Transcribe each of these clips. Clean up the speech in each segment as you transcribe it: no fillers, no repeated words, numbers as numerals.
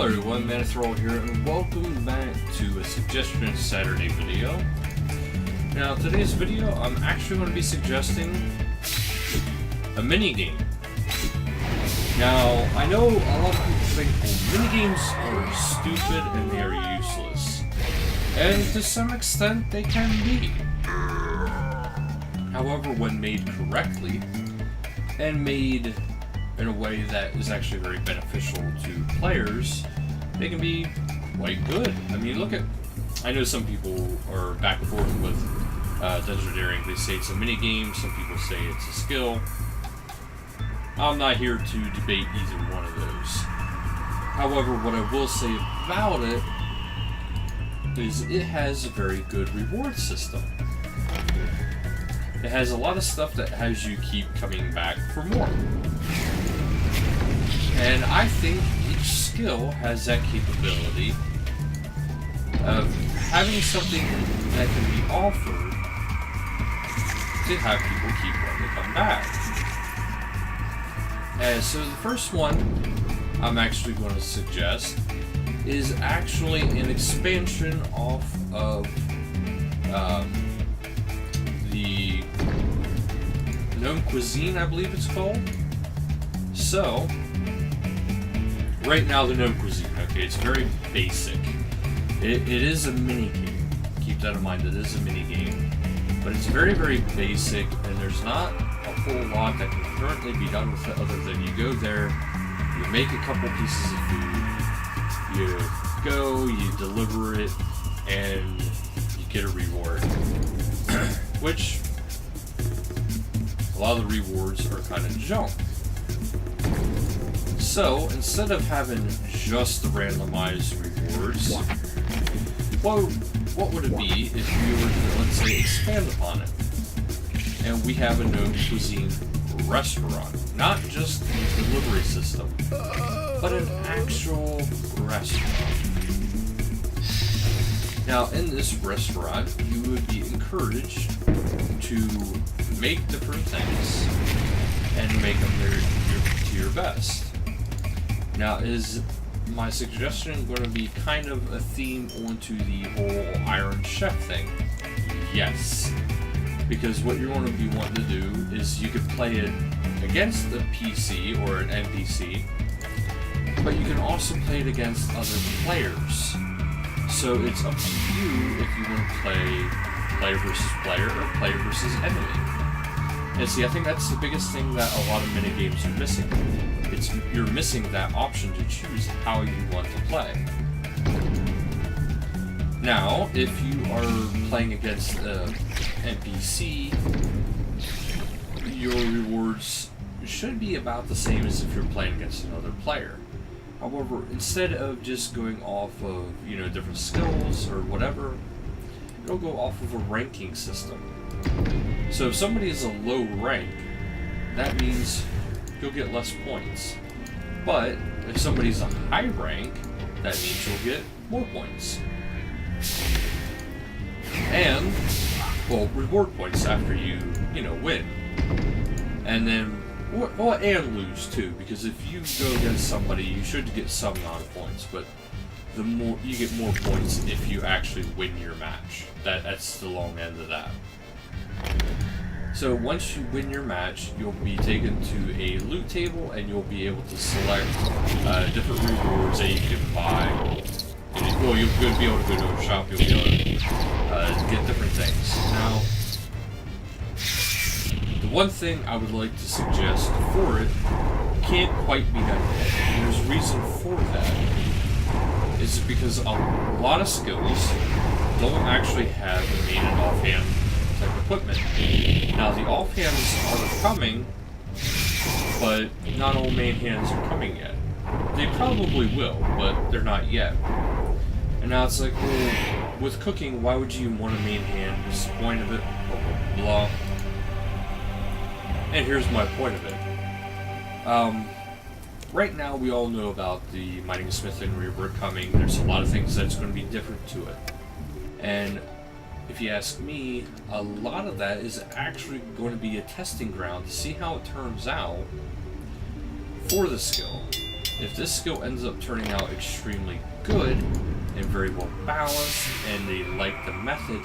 Hello everyone, Manithroll here, and welcome back to a Suggestion Saturday video. Now, today's video, I'm actually going to be suggesting a mini-game. Now, I know a lot of people think, well, mini-games are stupid and they are useless. And to some extent, they can be. However, when made correctly, and made in a way that is actually very beneficial to players, they can be quite good. I mean, look at... I know some people are back and forth with Desert Daring. They say it's a mini-game, some people say it's a skill. I'm not here to debate either one of those. However, what I will say about it is it has a very good reward system. It has a lot of stuff that has you keep coming back for more. And I think each skill has that capability of having something that can be offered to have people keep wanting to come back. And so the first one I'm actually going to suggest is actually an expansion off of the Gnome Cuisine, I believe it's called. So, right now the Gnome Cuisine, okay, it's very basic. It is a mini-game. Keep that in mind, it is a mini-game. But it's very, very basic, and there's not a whole lot that can currently be done with it other than you go there, you make a couple pieces of food, you go, you deliver it, and you get a reward. Which, a lot of the rewards are kind of junk. So, instead of having just the randomized rewards, well, what would it be if you were to, let's say, expand upon it? And we have a Gnome Cuisine restaurant. Not just a delivery system, but an actual restaurant. Now, in this restaurant, you would be encouraged to make different things and make them to your best. Now, is my suggestion going to be kind of a theme onto the whole Iron Chef thing? Yes. Because what you're going to be wanting to do is you can play it against a PC or an NPC, but you can also play it against other players. So it's up to you if you want to play player versus player or player versus enemy. And see, I think that's the biggest thing that a lot of minigames are missing. You're missing that option to choose how you want to play. Now, if you are playing against an NPC, your rewards should be about the same as if you're playing against another player. However, instead of just going off of, different skills or whatever, you'll go off of a ranking system. So if somebody is a low rank, that means you'll get less points. But if somebody's a high rank, that means you'll get more points. And, well, reward points after you, win. And then, well, and lose too, because if you go against somebody, you should get some amount of points, but the more you get more points if you actually win your match. That's the long end of that. So once you win your match, you'll be taken to a loot table, and you'll be able to select different rewards that you can buy. Well, you'll be able to go to a shop, you'll be able to get different things. Now, the one thing I would like to suggest for it can't quite be done yet, and there's a reason for that. Is because a lot of skills don't actually have a main and offhand type equipment. Now, the offhands are coming, but not all main hands are coming yet. They probably will, but they're not yet. And now it's like, well, with cooking, why would you want a main hand? What's the point of it? Blah, blah, blah. And here's my point of it. Right now, we all know about the mining smithing rework coming. There's a lot of things that's going to be different to it. And if you ask me, a lot of that is actually going to be a testing ground to see how it turns out for the skill. If this skill ends up turning out extremely good and very well balanced, and they like the method,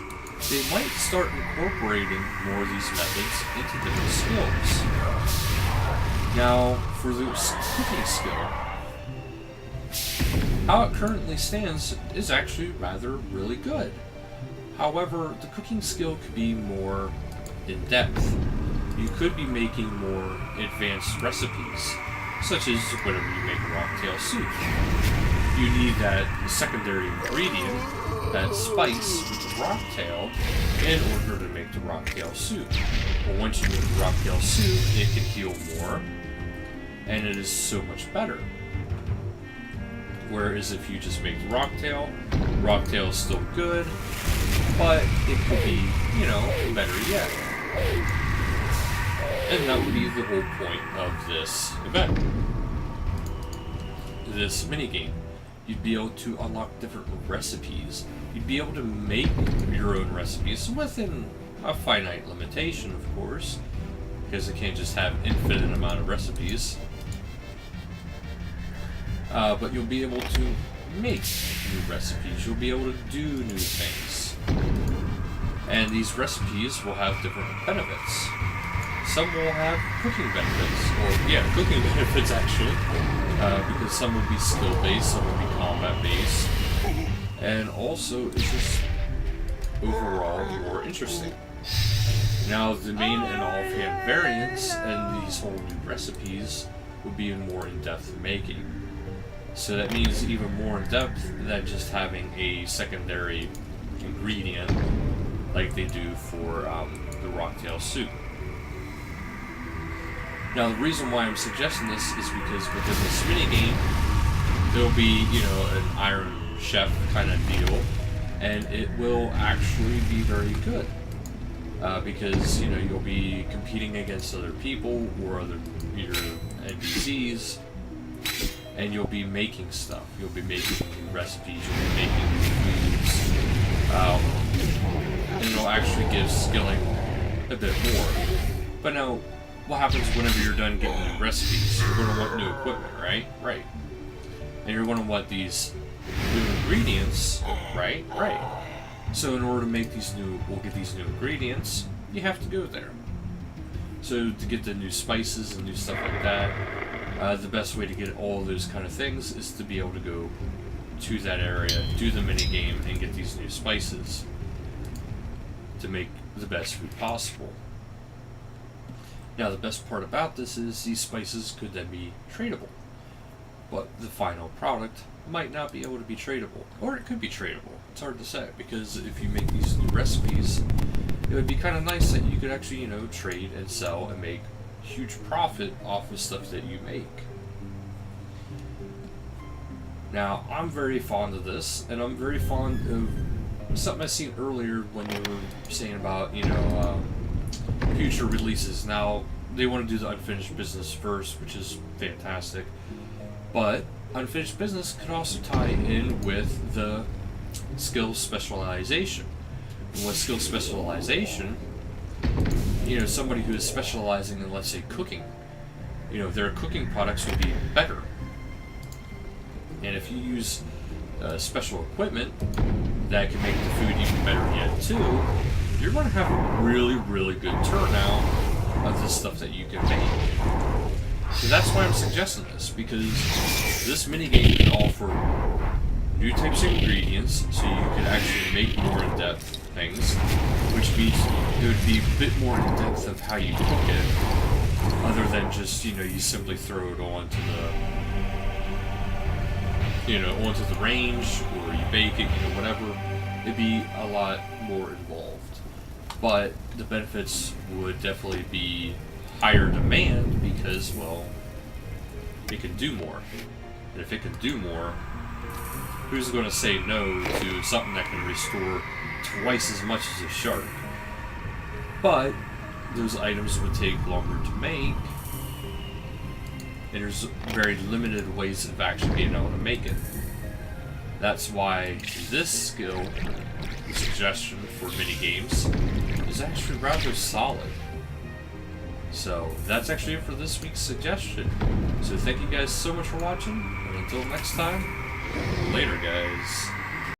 they might start incorporating more of these methods into different skills. Now, for the cooking skill, how it currently stands is actually really good. However, the cooking skill could be more in depth. You could be making more advanced recipes, such as whenever you make a rocktail soup. You need that secondary ingredient, that spice with the rocktail, in order to make the rocktail soup. But once you make the rocktail soup, it can heal more, and it is so much better. Whereas if you just make the rocktail is still good, but it could be, better yet. And that would be the whole point of this event. This minigame. You'd be able to unlock different recipes. You'd be able to make your own recipes within a finite limitation, of course, because it can't just have infinite amount of recipes. But you'll be able to make new recipes. You'll be able to do new things. And these recipes will have different benefits. Some will have cooking benefits, cooking benefits actually, because some will be skill-based, some will be combat-based, and also it's just overall more interesting. Now, the main and offhand variants and these whole new recipes will be more in-depth making. So that means even more in-depth than just having a secondary ingredient like they do for the rocktail soup. Now, the reason why I'm suggesting this is because within this minigame, there'll be, an Iron Chef kind of deal, and it will actually be very good. Because, you'll be competing against other people or other NPCs, and you'll be making stuff. You'll be making new recipes, you'll be making new foods, and it'll actually give skilling a bit more. But now, what happens whenever you're done getting new recipes? You're going to want new equipment, right? Right. And you're going to want these new ingredients, right? Right. So in order to make we'll get these new ingredients, you have to go there. So to get the new spices and new stuff like that, the best way to get all of those kind of things is to be able to go to that area, do the mini game, and get these new spices to make the best food possible. Now, the best part about this is these spices could then be tradable, but the final product might not be able to be tradable, or it could be tradable. It's hard to say, because if you make these new recipes, it would be kind of nice that you could actually, trade and sell and make huge profit off of stuff that you make. Now, I'm very fond of this, and I'm very fond of something I seen earlier when you were saying about, future releases. Now, they want to do the unfinished business first, which is fantastic, but unfinished business could also tie in with the skill specialization. And with skill specialization, somebody who is specializing in, let's say, cooking, their cooking products would be better. And if you use special equipment that can make the food even better yet too, you're going to have a really, really good turnout of the stuff that you can make. So that's why I'm suggesting this, because this minigame can offer new types of ingredients, so you could actually make more in-depth things, which means it would be a bit more in-depth of how you cook it, other than just, you simply throw it onto the range, or you bake it, whatever. It'd be a lot more involved. But the benefits would definitely be higher demand because, well, it can do more. And if it can do more, who's going to say no to something that can restore twice as much as a shark? But those items would take longer to make, and there's very limited ways of actually being able to make it. That's why this skill, the suggestion for mini games, is actually rather solid. So that's actually it for this week's suggestion. So thank you guys so much for watching, and until next time, later guys.